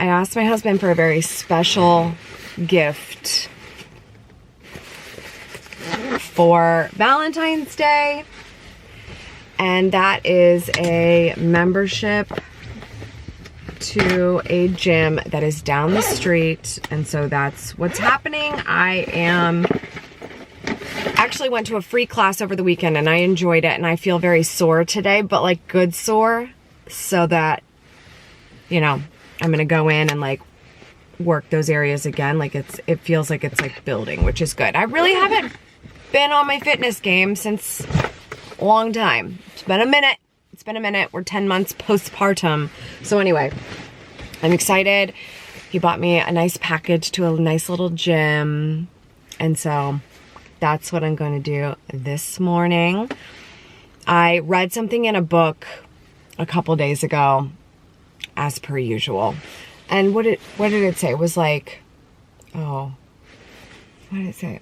I asked my husband for a very special gift for Valentine's Day, and that is a membership to a gym that is down the street. And so that's what's happening. I actually went to a free class over the weekend and I enjoyed it, and I feel very sore today, but like good sore, so that, you know, I'm gonna go in and like work those areas again. Like it feels like it's like building, which is good. I really haven't been on my fitness game since a long time. It's been a minute. It's been a minute. We're 10 months postpartum. So anyway, I'm excited. He bought me a nice package to a nice little gym. And so that's what I'm going to do this morning. I read something in a book a couple days ago, as per usual. And what did it say? It was like, oh, what did it say?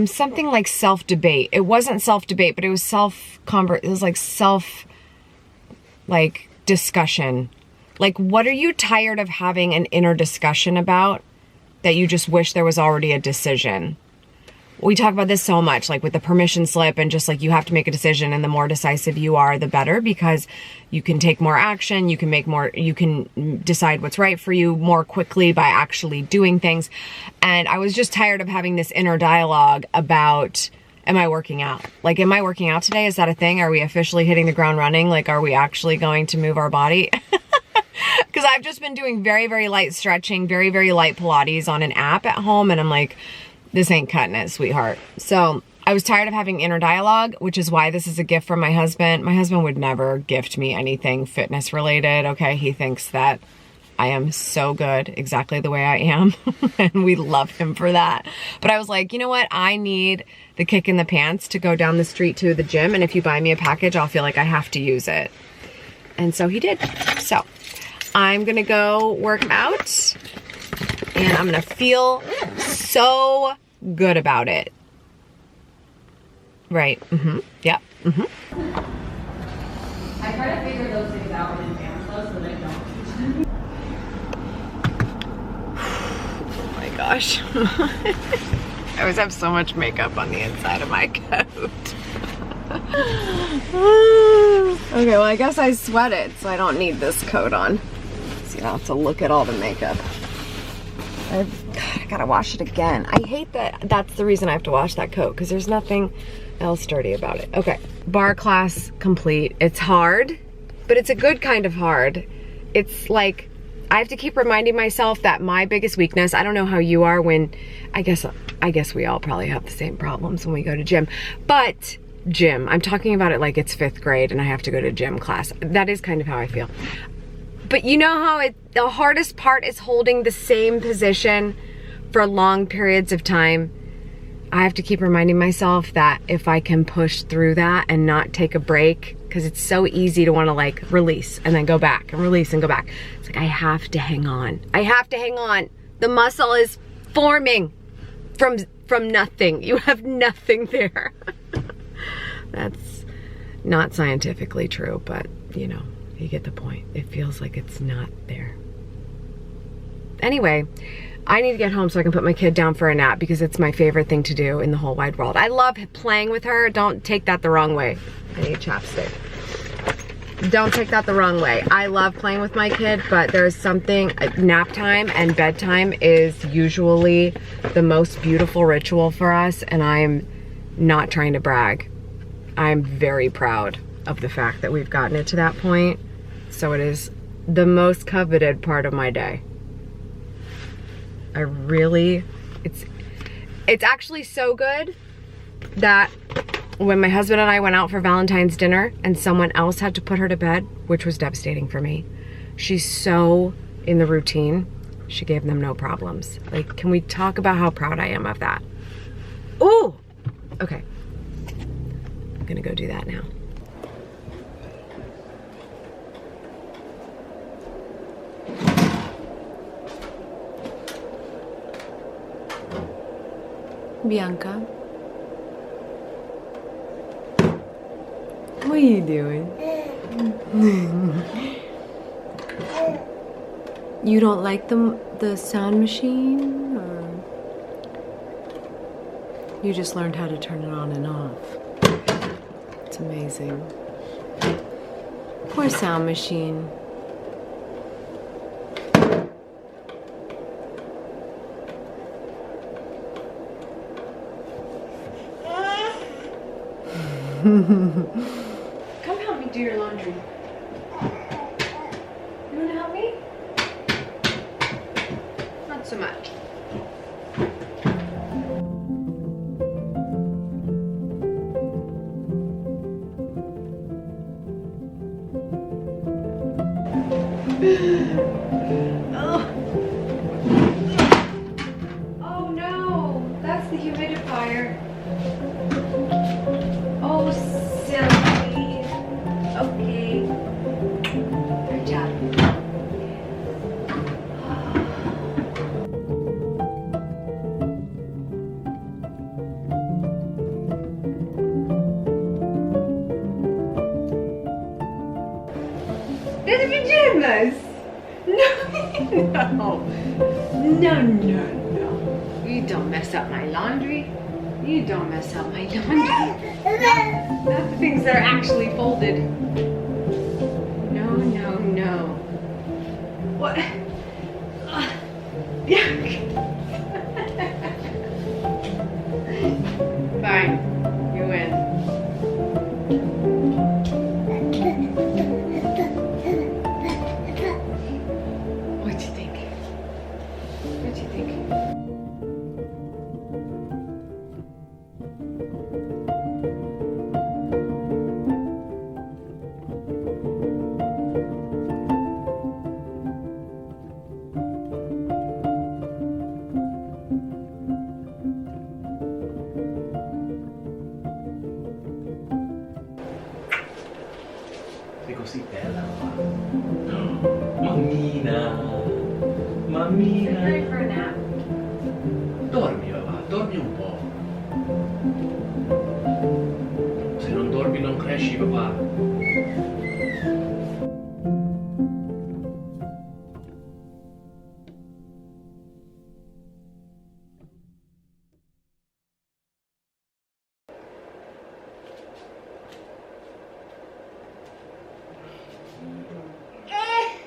Something like self-debate. It wasn't self-debate, but it was it was like discussion. Like, what are you tired of having an inner discussion about that you just wish there was already a decision? We talk about this so much, like with the permission slip, and just like you have to make a decision, and the more decisive you are, the better, because you can take more action, you can decide what's right for you more quickly by actually doing things. And I was just tired of having this inner dialogue about, am I working out? Like, am I working out today? Is that a thing? Are we officially hitting the ground running? Like, are we actually going to move our body? Because I've just been doing very, very light stretching, very, very light Pilates on an app at home, and I'm like, this ain't cutting it, sweetheart. So I was tired of having inner dialogue, which is why this is a gift from my husband. My husband would never gift me anything fitness related, okay? He thinks that I am so good exactly the way I am, and we love him for that. But I was like, you know what? I need the kick in the pants to go down the street to the gym, and if you buy me a package, I'll feel like I have to use it. And so he did. So I'm gonna go work out, and I'm gonna feel so good about it. Right. Mm-hmm. Yep. Mm-hmm. I try to figure those things out in advance though, so they don't. Oh my gosh. I always have so much makeup on the inside of my coat. Okay, well, I guess I sweated, so I don't need this coat on. So you don't have to look at all the makeup. God, I gotta wash it again. I hate that that's the reason I have to wash that coat, because there's nothing else dirty about it. Okay, bar class complete. It's hard, but it's a good kind of hard. It's like, I have to keep reminding myself that my biggest weakness, I don't know how you are when, I guess we all probably have the same problems when we go to gym, but gym, I'm talking about it like it's 5th grade and I have to go to gym class. That is kind of how I feel. But you know how the hardest part is holding the same position for long periods of time? I have to keep reminding myself that if I can push through that and not take a break, because it's so easy to want to like release and then go back and release and go back. It's like, I have to hang on. I have to hang on. The muscle is forming from nothing. You have nothing there. That's not scientifically true, but you know, you get the point. It feels like it's not there. Anyway, I need to get home so I can put my kid down for a nap, because it's my favorite thing to do in the whole wide world. I love playing with her. Don't take that the wrong way. I need chapstick. Don't take that the wrong way. I love playing with my kid, but there's something, nap time and bedtime is usually the most beautiful ritual for us, and I'm not trying to brag. I'm very proud of the fact that we've gotten it to that point. So it is the most coveted part of my day. I really, it's actually so good that when my husband and I went out for Valentine's dinner and someone else had to put her to bed, which was devastating for me, she's so in the routine, she gave them no problems. Like, can we talk about how proud I am of that? Ooh, okay. I'm gonna go do that now. Bianca, what are you doing? You don't like the sound machine, or you just learned how to turn it on and off? It's amazing. Poor sound machine. Come help me do your laundry. You want to help me? Not so much. Oh no, that's the humidifier. Oh, silly. Okay. Good job. They're the pajamas. No. You don't mess up my laundry. You don't mess up my laundry. Not the things that are actually folded. No. What? Yeah. Fine. You win. What do you think? What do you think? Sei così bella, papà. Mammina. Mammina. Ready for a nap? Dormi, papà, dormi un po'. Se non dormi non cresci, papà.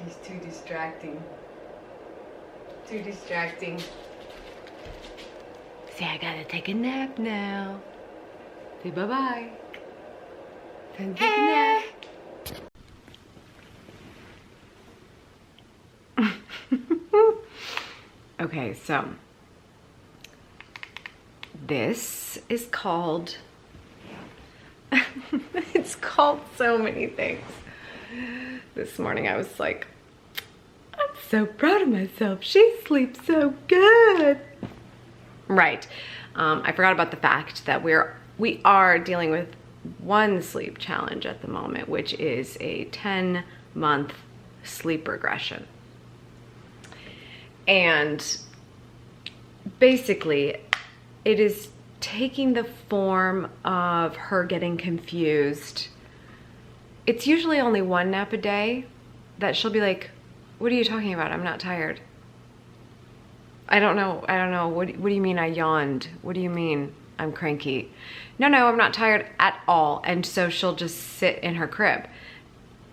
He's too distracting. Too distracting. Say, I gotta take a nap now. Say bye-bye. Time to take a nap. Okay, so this is called, it's called so many things. This morning I was like, I'm so proud of myself. She sleeps so good. Right. I forgot about the fact that we are dealing with one sleep challenge at the moment, which is a 10-month sleep regression. And basically, it is taking the form of her getting confused. It's usually only one nap a day that she'll be like, what are you talking about? I'm not tired. I don't know. What do you mean I yawned? What do you mean I'm cranky? No, I'm not tired at all. And so she'll just sit in her crib.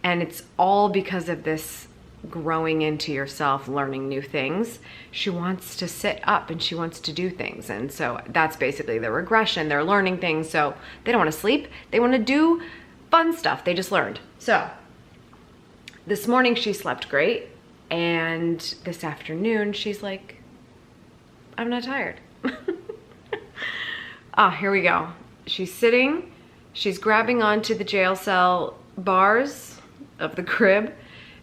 And it's all because of this growing into yourself, learning new things. She wants to sit up and she wants to do things. And so that's basically the regression. They're learning things. So they don't want to sleep. They want to do fun stuff they just learned. So this morning she slept great. And this afternoon she's like, I'm not tired. Here we go. She's sitting, she's grabbing onto the jail cell bars of the crib,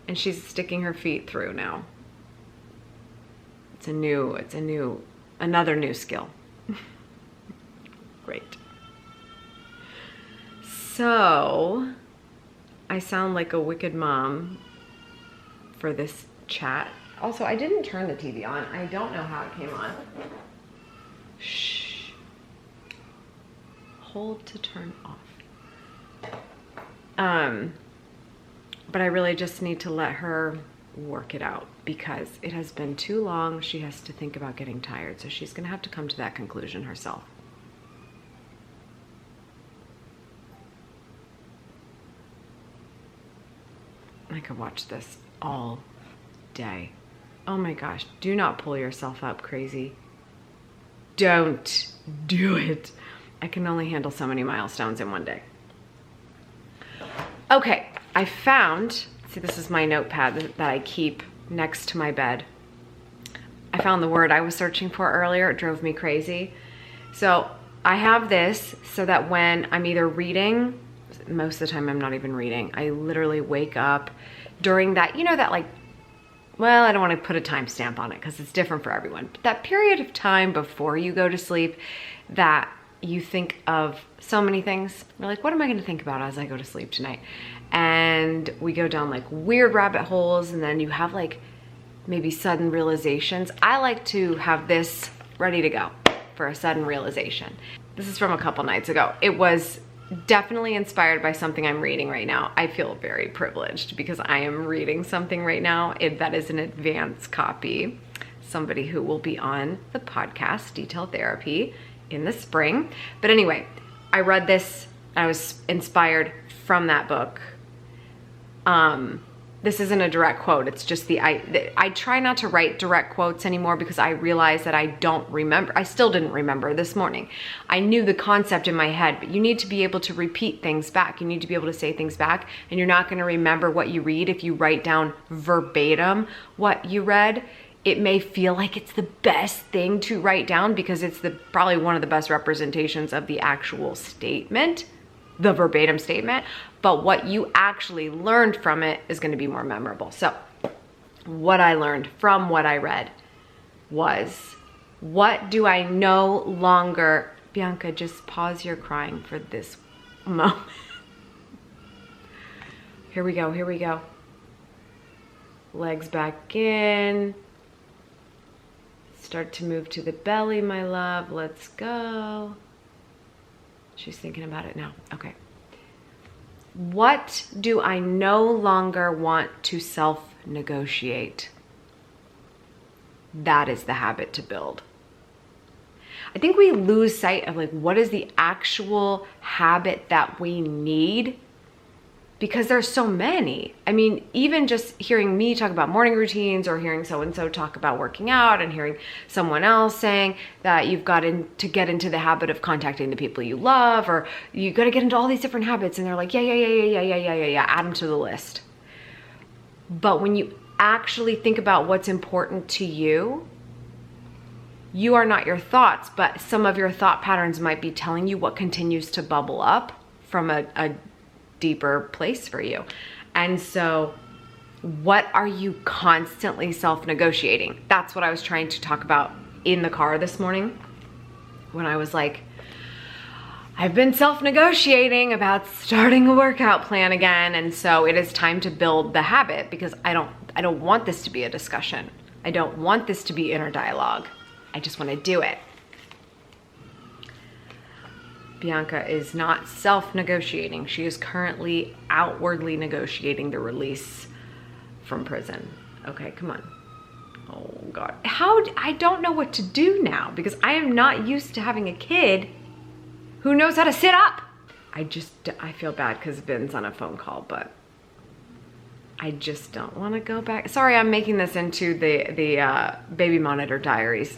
and she's sticking her feet through now. Another new skill. Great. So, I sound like a wicked mom for this chat. Also, I didn't turn the TV on. I don't know how it came on. Shh. Hold to turn off. But I really just need to let her work it out because it has been too long. She has to think about getting tired. So she's going to have to come to that conclusion herself. I could watch this all day. Oh my gosh, do not pull yourself up crazy. Don't do it. I can only handle so many milestones in one day. Okay, I found, see, this is my notepad that I keep next to my bed. I found the word I was searching for earlier. It drove me crazy. So I have this so that when I'm either reading, most of the time I'm not even reading, I literally wake up during that, you know, that like, well, I don't want to put a timestamp on it because it's different for everyone, but that period of time before you go to sleep that you think of so many things. You're like, what am I going to think about as I go to sleep tonight? And we go down like weird rabbit holes, and then you have like maybe sudden realizations. I like to have this ready to go for a sudden realization. This is from a couple nights ago. It was definitely inspired by something I'm reading right now. I feel very privileged because I am reading something right now that is an advanced copy. Somebody who will be on the podcast, Detail Therapy, in the spring. But anyway, I read this. I was inspired from that book. This isn't a direct quote. It's just I try not to write direct quotes anymore because I realize that I don't remember. I still didn't remember this morning. I knew the concept in my head, but you need to be able to repeat things back. You need to be able to say things back, and you're not going to remember what you read if you write down verbatim what you read. It may feel like it's the best thing to write down because it's probably one of the best representations of the actual statement, the verbatim statement, but what you actually learned from it is going to be more memorable. So what I learned from what I read was, what do I no longer, Bianca, just pause your crying for this moment. Here we go, here we go. Legs back in. Start to move to the belly, my love. Let's go. She's thinking about it now. Okay. What do I no longer want to self-negotiate? That is the habit to build. I think we lose sight of like, what is the actual habit that we need? Because there's so many. I mean, even just hearing me talk about morning routines, or hearing so-and-so talk about working out, and hearing someone else saying that you've got to get into the habit of contacting the people you love, or you got to get into all these different habits, and they're like, yeah, add them to the list. But when you actually think about what's important to you, you are not your thoughts, but some of your thought patterns might be telling you what continues to bubble up from a deeper place for you. And so what are you constantly self-negotiating? That's what I was trying to talk about in the car this morning when I was like, I've been self-negotiating about starting a workout plan again, and so it is time to build the habit because I don't want this to be a discussion. I don't want this to be inner dialogue. I just want to do it. Bianca is not self-negotiating. She is currently outwardly negotiating the release from prison. Okay, come on. Oh God. I don't know what to do now because I am not used to having a kid who knows how to sit up. I feel bad because Vin's on a phone call, but I just don't want to go back. Sorry, I'm making this into the baby monitor diaries.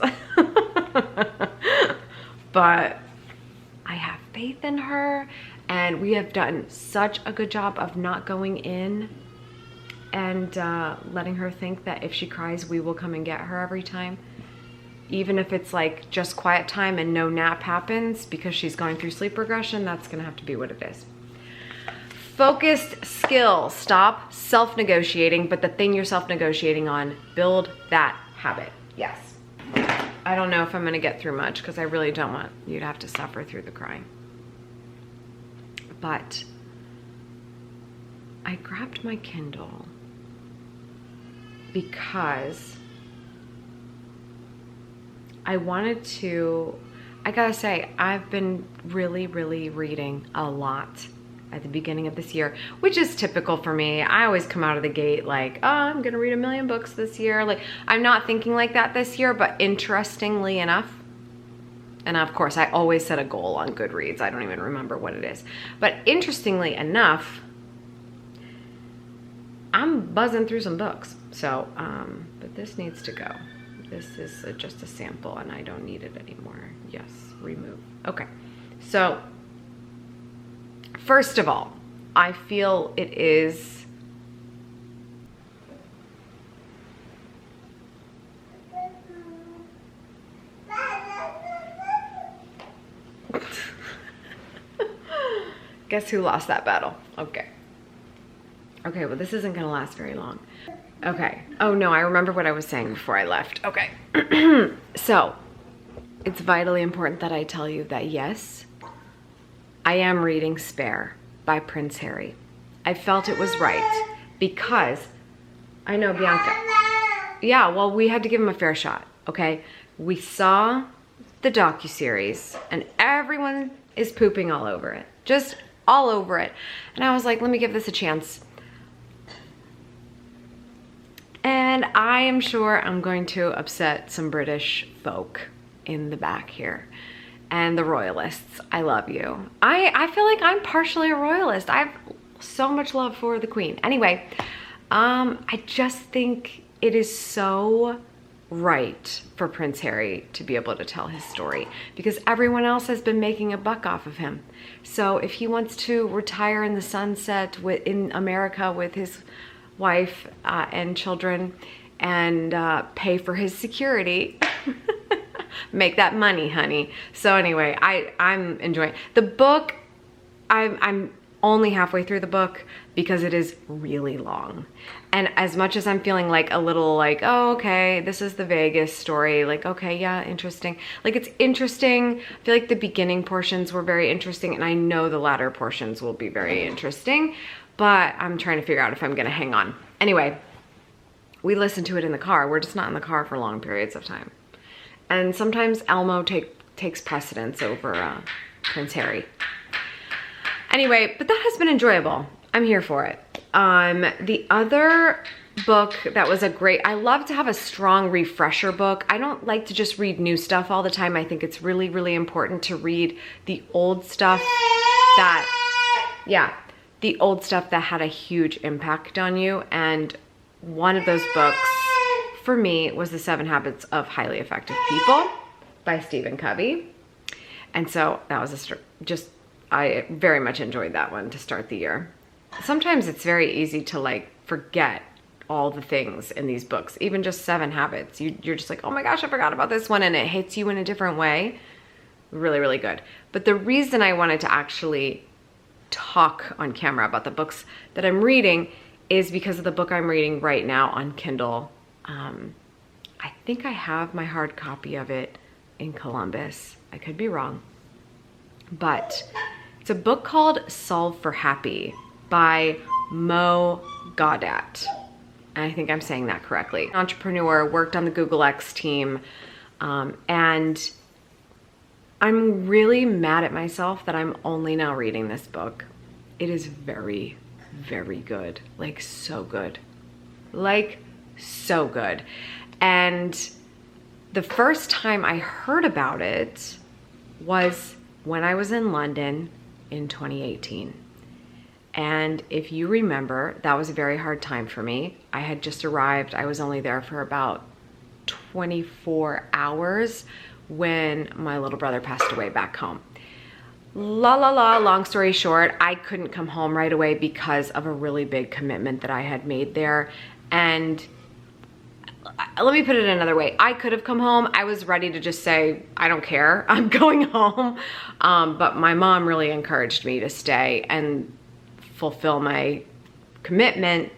But I have faith in her, and we have done such a good job of not going in and letting her think that if she cries, we will come and get her every time. Even if it's like just quiet time and no nap happens because she's going through sleep regression, that's gonna have to be what it is. Focused skill. Stop self-negotiating, but the thing you're self-negotiating on, build that habit. Yes. I don't know if I'm gonna get through much because I really don't want you to have to suffer through the crying. But I grabbed my Kindle because I wanted to, I gotta say, I've been really reading a lot at the beginning of this year, which is typical for me. I always come out of the gate like, oh, I'm gonna read 1 million books this year. Like, I'm not thinking like that this year, but interestingly enough, and of course I always set a goal on Goodreads. I don't even remember what it is. But interestingly enough, I'm buzzing through some books. So, but this needs to go. This is just a sample and I don't need it anymore. Yes, remove. Okay, so first of all, I feel it is guess who lost that battle? Okay. Okay, well, this isn't gonna last very long. Okay. Oh no, I remember what I was saying before I left. Okay. So, it's vitally important that I tell you that yes, I am reading Spare by Prince Harry. I felt it was right because, I know, Bianca. Yeah, well, we had to give him a fair shot, okay? We saw the docuseries and everyone is pooping all over it. Just all over it. And I was like, let me give this a chance. And I am sure I'm going to upset some British folk in the back here. And the royalists, I love you. I feel like I'm partially a royalist. I have so much love for the Queen. Anyway, I just think it is so right for Prince Harry to be able to tell his story because everyone else has been making a buck off of him. So if he wants to retire in the sunset in America with his wife and children and pay for his security, make that money, honey. So anyway, I'm enjoying the book. I'm only halfway through the book because it is really long. And as much as I'm feeling like a little like, oh, okay, this is the Vegas story. Like, okay, yeah, interesting. Like, it's interesting. I feel like the beginning portions were very interesting and I know the latter portions will be very interesting, but I'm trying to figure out if I'm gonna hang on. Anyway, we listen to it in the car. We're just not in the car for long periods of time. And sometimes Elmo takes precedence over Prince Harry. Anyway, but that has been enjoyable. I'm here for it. The other book that was I love to have a strong refresher book. I don't like to just read new stuff all the time. I think it's really, really important to read the old stuff the old stuff that had a huge impact on you. And one of those books for me was The 7 Habits of Highly Effective People by Stephen Covey. And so that was I very much enjoyed that one to start the year. Sometimes it's very easy to like forget all the things in these books, even just 7 Habits. You're just like, oh my gosh, I forgot about this one, and it hits you in a different way. Really, really good. But the reason I wanted to actually talk on camera about the books that I'm reading is because of the book I'm reading right now on Kindle. I think I have my hard copy of it in Columbus. I could be wrong. But it's a book called Solve for Happy by Mo Gaudat. And I think I'm saying that correctly. An entrepreneur, worked on the Google X team, and I'm really mad at myself that I'm only now reading this book. It is very, very good. Like, so good. Like, so good. And the first time I heard about it was when I was in London in 2018. And if you remember, that was a very hard time for me. I had just arrived. I was only there for about 24 hours when my little brother passed away back home. Long story short, I couldn't come home right away because of a really big commitment that I had made there. And let me put it another way. I could have come home. I was ready to just say, I don't care, I'm going home. But my mom really encouraged me to stay and fulfill my commitment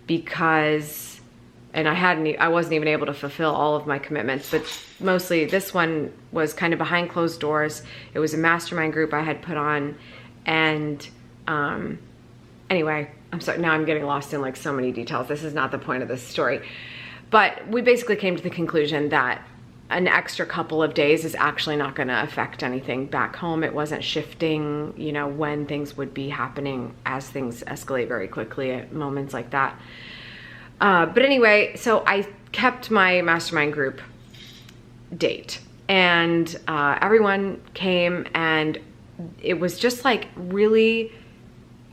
because, and I wasn't even able to fulfill all of my commitments, but mostly this one was kind of behind closed doors. It was a mastermind group I had put on. And anyway, I'm sorry, now I'm getting lost in like so many details. This is not the point of this story. But we basically came to the conclusion that an extra couple of days is actually not going to affect anything back home. It wasn't shifting, you know, when things would be happening as things escalate very quickly at moments like that. But anyway, so I kept my mastermind group date, and everyone came, and it was just like really,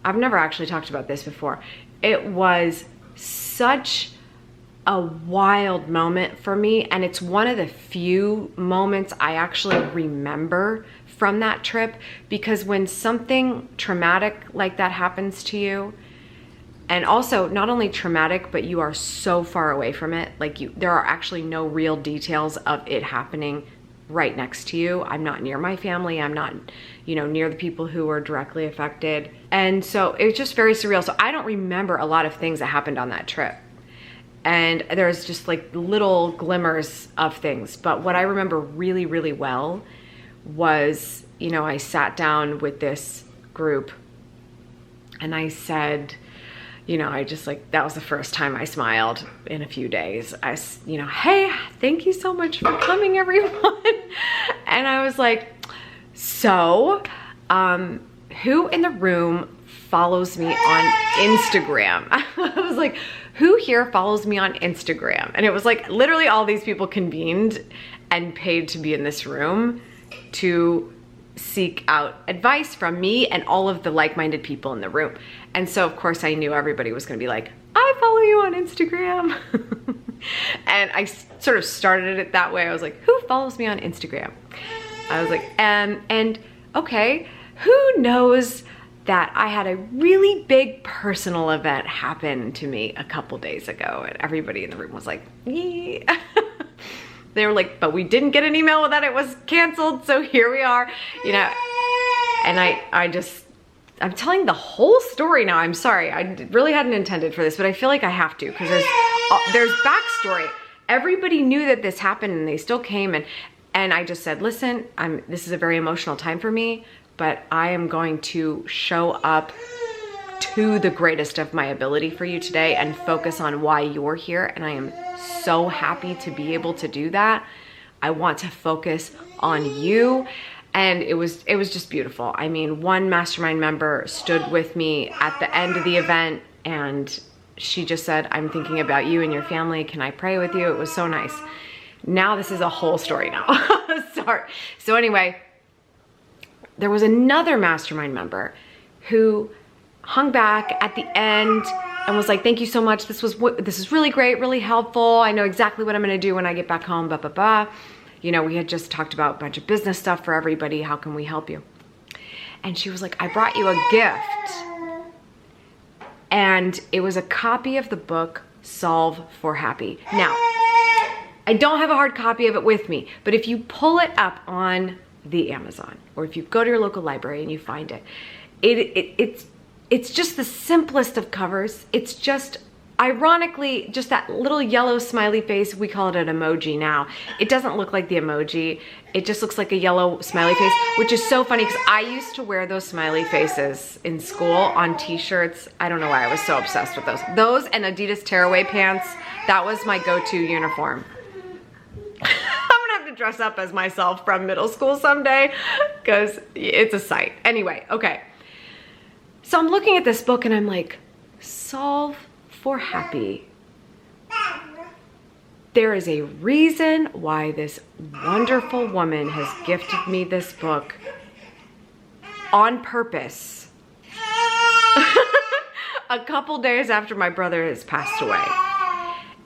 I've never actually talked about this before. It was such a wild moment for me, and it's one of the few moments I actually remember from that trip, because when something traumatic like that happens to you, and also not only traumatic, but you are so far away from it, like there are actually no real details of it happening right next to you. I'm not near my family. I'm not, you know, near the people who were directly affected. And so it was just very surreal. So I don't remember a lot of things that happened on that trip. And there's just like little glimmers of things. But what I remember really, really well was, you know, I sat down with this group and I said, you know, I just like, that was the first time I smiled in a few days. You know, hey, thank you so much for coming, everyone. And I was like, so, who in the room follows me on Instagram? I was like, who here follows me on Instagram? And it was like literally all these people convened and paid to be in this room to seek out advice from me and all of the like-minded people in the room. And so of course I knew everybody was gonna be like, I follow you on Instagram. And I sort of started it that way. I was like, who follows me on Instagram? I was like, and okay, who knows that I had a really big personal event happen to me a couple days ago? And everybody in the room was like, yeah. They were like, but we didn't get an email that it was canceled, so here we are, you know. And I'm telling the whole story now. I'm sorry, I really hadn't intended for this, but I feel like I have to, because there's backstory. Everybody knew that this happened and they still came, and I just said, listen, this is a very emotional time for me, but I am going to show up to the greatest of my ability for you today and focus on why you're here. And I am so happy to be able to do that. I want to focus on you. And it was just beautiful. I mean, one mastermind member stood with me at the end of the event, and she just said, I'm thinking about you and your family. Can I pray with you? It was so nice. Now this is a whole story now. Sorry. So anyway, there was another mastermind member who hung back at the end and was like, thank you so much. This is really great, really helpful. I know exactly what I'm gonna do when I get back home, blah, blah, blah. You know, we had just talked about a bunch of business stuff for everybody. How can we help you? And she was like, I brought you a gift. And it was a copy of the book, Solve for Happy. Now, I don't have a hard copy of it with me, but if you pull it up on the Amazon, or if you go to your local library and you find it, it's just the simplest of covers. It's just, ironically, just that little yellow smiley face. We call it an emoji now. It doesn't look like the emoji. It just looks like a yellow smiley face, which is so funny because I used to wear those smiley faces in school on t-shirts. I don't know why I was so obsessed with those. Those and Adidas tearaway pants, that was my go-to uniform. I'm gonna have to dress up as myself from middle school someday because it's a sight. Anyway, okay. So I'm looking at this book and I'm like, Solve for Happy. There is a reason why this wonderful woman has gifted me this book on purpose. A couple days after my brother has passed away.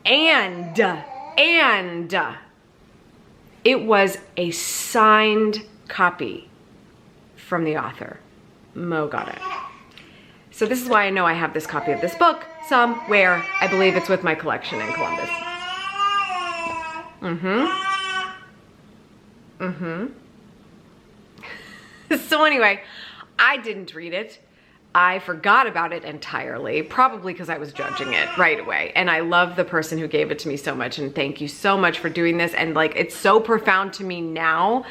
And it was a signed copy from the author. Mo got it. So this is why I know I have this copy of this book somewhere. I believe it's with my collection in Columbus. So anyway, I didn't read it. I forgot about it entirely, probably because I was judging it right away. And I love the person who gave it to me so much, and thank you so much for doing this. And like, it's so profound to me now,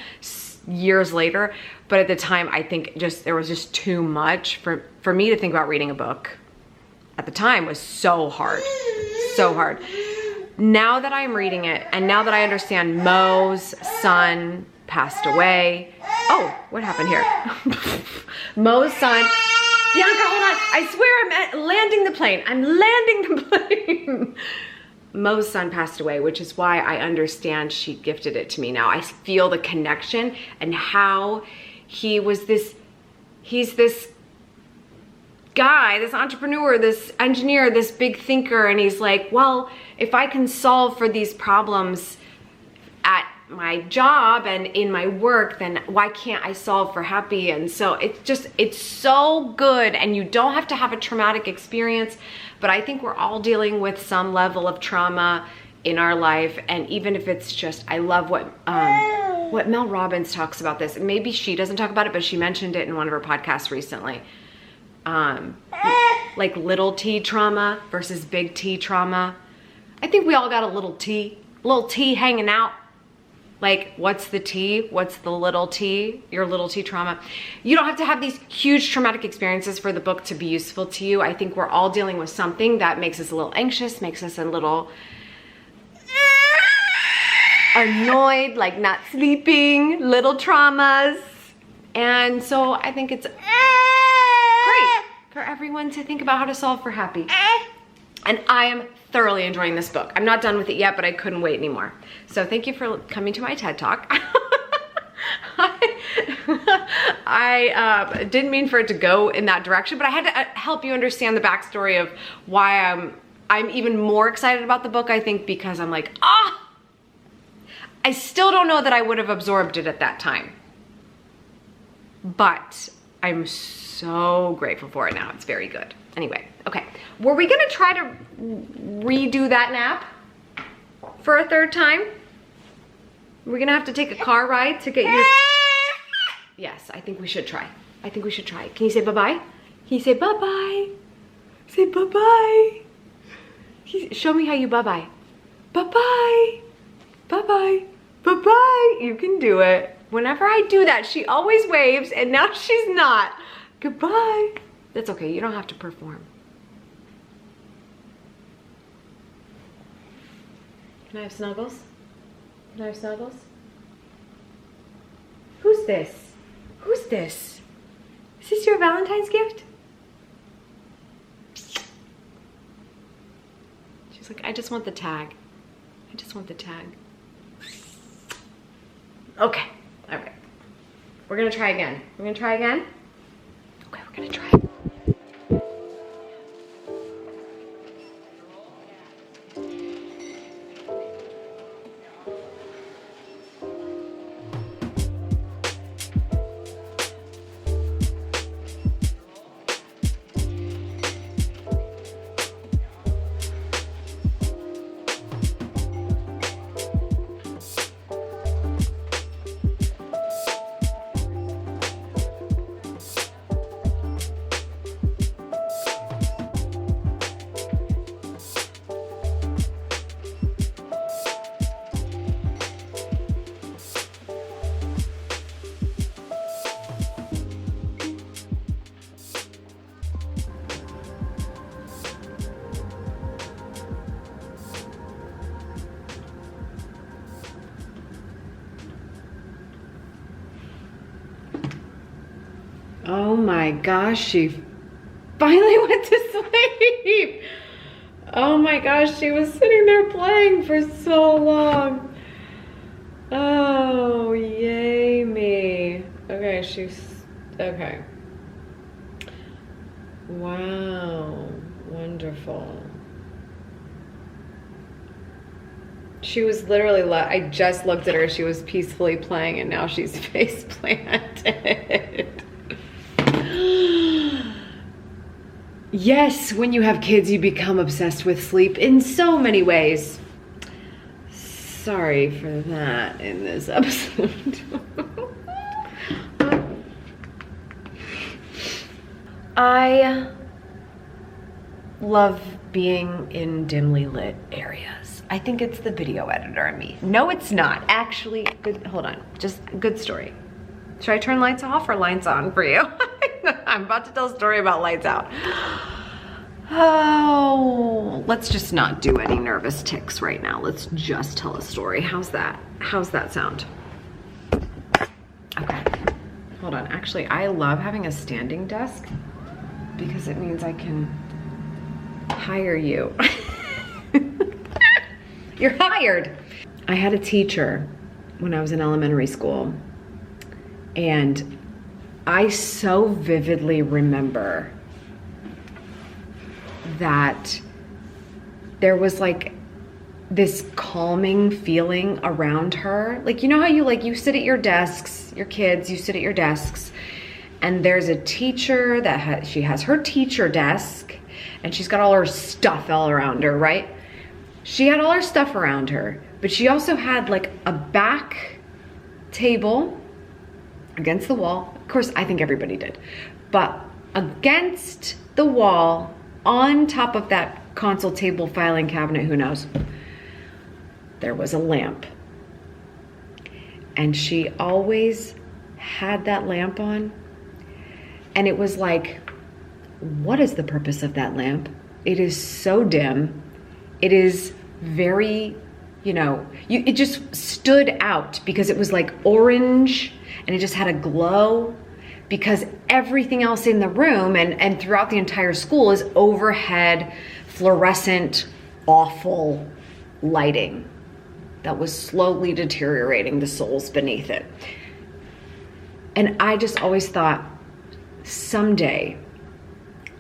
years later, but at the time I think there was just too much for me to think about reading a book. At the time was so hard, so hard. now that I'm reading it, and now that I understand Mo's son passed away. Oh, what happened here? Mo's son. Bianca, hold on. I swear I'm landing the plane. I'm landing the plane. Mo's son passed away, which is why I understand she gifted it to me now. I feel the connection and how he's this guy, this entrepreneur, this engineer, this big thinker, and he's like, well, if I can solve for these problems at my job and in my work, then why can't I solve for happy? And so it's so good, and you don't have to have a traumatic experience, but I think we're all dealing with some level of trauma in our life, and even if it's just, I love what Mel Robbins talks about this. Maybe she doesn't talk about it, but she mentioned it in one of her podcasts recently. Like little T trauma versus big T trauma. I think we all got a little T hanging out. Like, what's the T? What's the little T? Your little T trauma. You don't have to have these huge traumatic experiences for the book to be useful to you. I think we're all dealing with something that makes us a little anxious, makes us a little annoyed, like not sleeping, little traumas. And so I think it's great for everyone to think about how to solve for happy. And I am thoroughly enjoying this book. I'm not done with it yet, but I couldn't wait anymore. So thank you for coming to my TED Talk. I didn't mean for it to go in that direction, but I had to help you understand the backstory of why I'm even more excited about the book, I think, because I'm like, I still don't know that I would have absorbed it at that time. But I'm so grateful for it now. It's very good. Anyway, okay. Were we gonna try to redo that nap for a third time? We're gonna have to take a car ride to get you. Yes, I think we should try. I think we should try. Can you say bye-bye? Can you say bye-bye? Say bye-bye. Show me how you bye-bye. Bye-bye. Bye-bye. Bye-bye. You can do it. Whenever I do that, she always waves, and now she's not. Goodbye. That's okay. You don't have to perform. Can I have snuggles? Can I have snuggles? Who's this? Who's this? Is this your Valentine's gift? She's like, I just want the tag. I just want the tag. Okay. All right. We're gonna try again. We're gonna try again? Okay, we're gonna try. Oh my gosh, she finally went to sleep. Oh my gosh, she was sitting there playing for so long. Oh, yay me. Okay, okay. Wow, wonderful. She was literally, I just looked at her, she was peacefully playing, and now she's face planted. Yes, when you have kids, you become obsessed with sleep in so many ways. Sorry for that in this episode. I love being in dimly lit areas. I think it's the video editor in me. No, it's not. Actually, hold on. Just good story. Should I turn lights off or lights on for you? I'm about to tell a story about lights out. Oh, let's just not do any nervous tics right now. Let's just tell a story. How's that? How's that sound? Okay, hold on. Actually, I love having a standing desk because it means I can hire you. You're hired. I had a teacher when I was in elementary school, and I so vividly remember that there was like this calming feeling around her. Like, you know how you sit at your desks, your kids, you sit at your desks, and there's a teacher that she has her teacher desk, and she's got all her stuff all around her, right? She had all her stuff around her, but she also had like a back table against the wall. Of course, I think everybody did. But against the wall, on top of that console table, filing cabinet, who knows, there was a lamp. And she always had that lamp on. And it was like, what is the purpose of that lamp? It is so dim. It is very, it just stood out because it was like orange and it just had a glow, because everything else in the room and throughout the entire school is overhead, fluorescent, awful lighting that was slowly deteriorating the souls beneath it. And I just always thought, someday,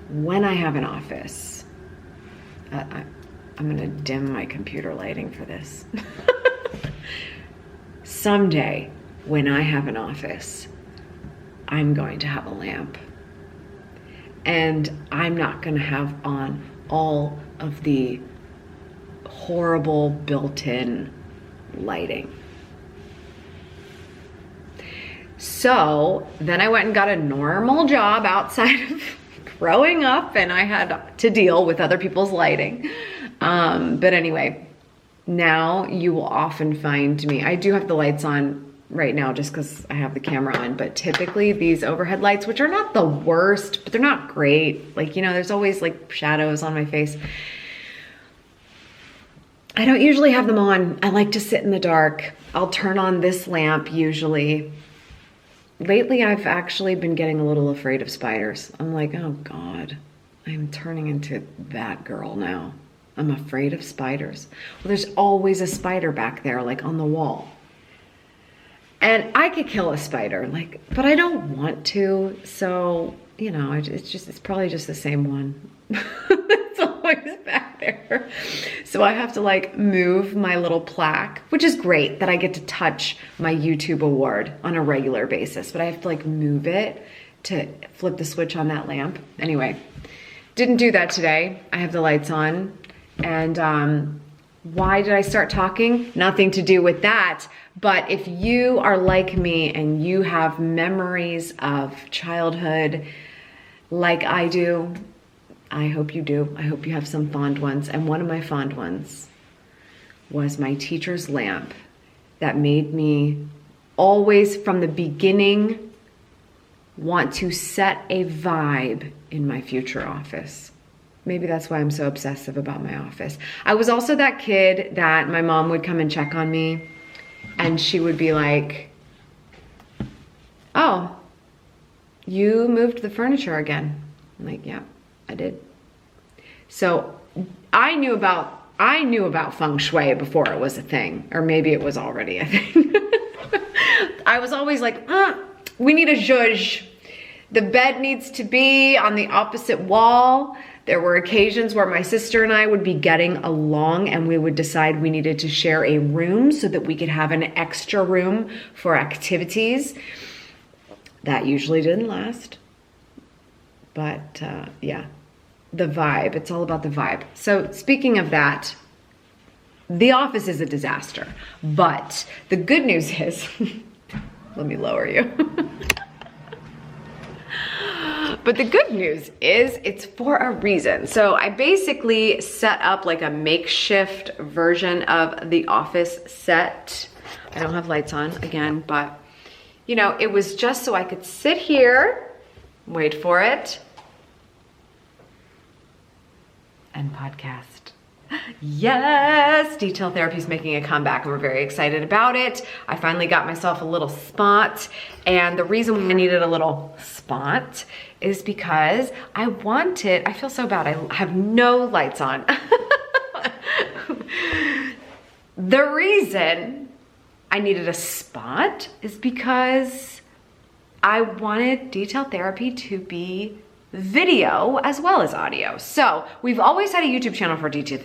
when I have an office, I'm gonna dim my computer lighting for this. Someday, when I have an office, I'm going to have a lamp. And I'm not gonna have on all of the horrible built-in lighting. So then I went and got a normal job outside of growing up, and I had to deal with other people's lighting. But anyway, now you will often find me, I do have the lights on right now just because I have the camera on, but typically these overhead lights, which are not the worst, but they're not great. Like, there's always like shadows on my face. I don't usually have them on. I like to sit in the dark. I'll turn on this lamp usually. Lately, I've actually been getting a little afraid of spiders. I'm like, oh God, I'm turning into that girl now. I'm afraid of spiders. Well, there's always a spider back there, like on the wall. And I could kill a spider, but I don't want to. So, it's probably just the same one. It's always back there. So I have to move my little plaque, which is great that I get to touch my YouTube award on a regular basis, but I have to move it to flip the switch on that lamp. Anyway, didn't do that today. I have the lights on. And why did I start talking? Nothing to do with that. But if you are like me and you have memories of childhood like I do, I hope you do. I hope you have some fond ones. And one of my fond ones was my teacher's lamp that made me always, from the beginning, want to set a vibe in my future office. Maybe that's why I'm so obsessive about my office. I was also that kid that my mom would come and check on me, and she would be like, oh, you moved the furniture again. I'm like, yeah, I did. So I knew about feng shui before it was a thing, or maybe it was already a thing. I was always like, we need a zhuzh. The bed needs to be on the opposite wall. There were occasions where my sister and I would be getting along and we would decide we needed to share a room so that we could have an extra room for activities. That usually didn't last. But yeah, the vibe, it's all about the vibe. So speaking of that, the office is a disaster. But the good news is, let me lower you. But the good news is it's for a reason. So I basically set up like a makeshift version of the office set. I don't have lights on again, but it was just so I could sit here, wait for it. and podcast. Yes, detail therapy is making a comeback and we're very excited about it. I finally got myself a little spot, and the reason I needed a little spot is because I feel so bad, I have no lights on. The reason I needed a spot is because I wanted detail therapy to be video as well as audio. So we've always had a YouTube channel for detail.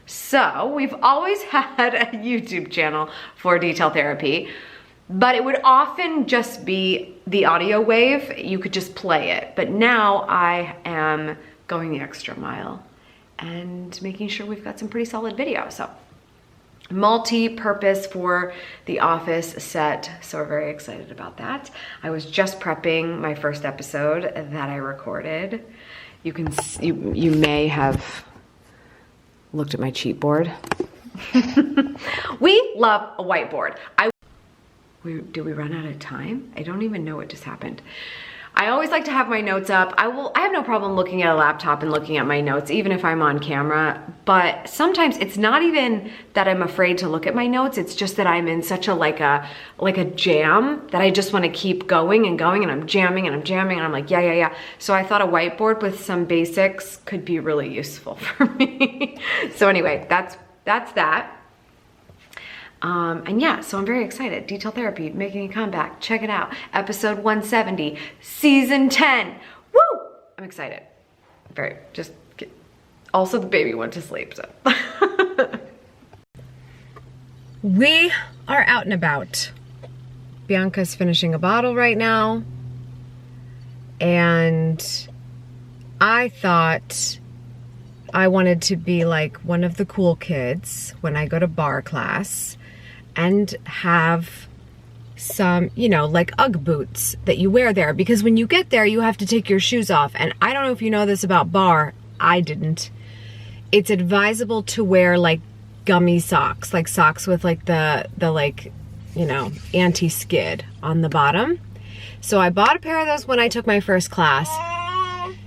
So we've always had a YouTube channel for detail therapy, but it would often just be the audio wave. You could just play it. But now I am going the extra mile and making sure we've got some pretty solid video. So multi-purpose for the office set, so we're very excited about that. I was just prepping my first episode that I recorded. You may have looked at my cheat board. We love a whiteboard. Did we run out of time? I don't even know what just happened. I always like to have my notes up. I have no problem looking at a laptop and looking at my notes, even if I'm on camera, but sometimes it's not even that I'm afraid to look at my notes, it's just that I'm in such a like a jam that I just wanna keep going and going, and I'm jamming and I'm jamming and I'm like, yeah. So I thought a whiteboard with some basics could be really useful for me. So anyway, that's that. And yeah, so I'm very excited. Detail therapy, making a comeback. Check it out. Episode 170, season 10. Woo! I'm excited. Also the baby went to sleep, so. We are out and about. Bianca's finishing a bottle right now. And I thought I wanted to be like one of the cool kids when I go to bar class and have some, you know, like Ugg boots that you wear there, because when you get there, you have to take your shoes off. And I don't know if you know this about bar, I didn't. It's advisable to wear like gummy socks, like socks with like the like, you know, anti-skid on the bottom. So I bought a pair of those when I took my first class.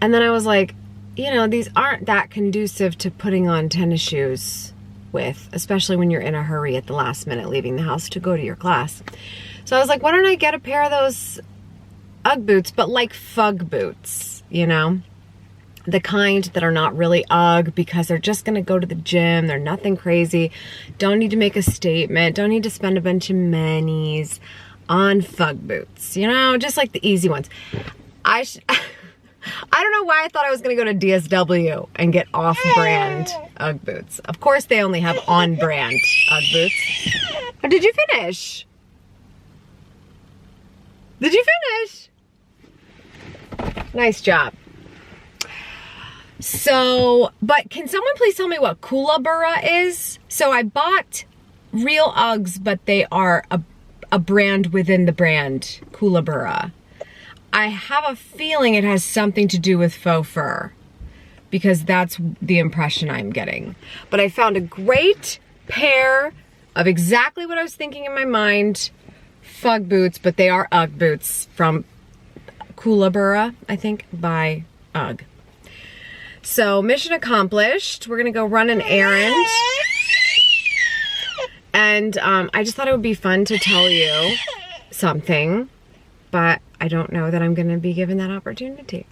And then I was like, you know, these aren't that conducive to putting on tennis shoes with, especially when you're in a hurry at the last minute leaving the house to go to your class. So I was like, why don't I get a pair of those Ugg boots, but like Fug boots, you know? The kind that are not really Ugg because they're just gonna go to the gym, they're nothing crazy, don't need to make a statement, don't need to spend a bunch of monies on Fug boots, you know, just like the easy ones. I don't know why I thought I was gonna go to DSW and get off-brand Ugg boots. Of course they only have on-brand Ugg boots. Oh, did you finish? Did you finish? Nice job. So, but can someone please tell me what Kookaburra is? So I bought real Uggs, but they are a brand within the brand, Kookaburra. I have a feeling it has something to do with faux fur, because that's the impression I'm getting. But I found a great pair of exactly what I was thinking in my mind, Fug boots, but they are Ugg boots from Kookaburra, I think, by Ugg. So mission accomplished. We're gonna go run an errand. And I just thought it would be fun to tell you something, but I don't know that I'm gonna be given that opportunity.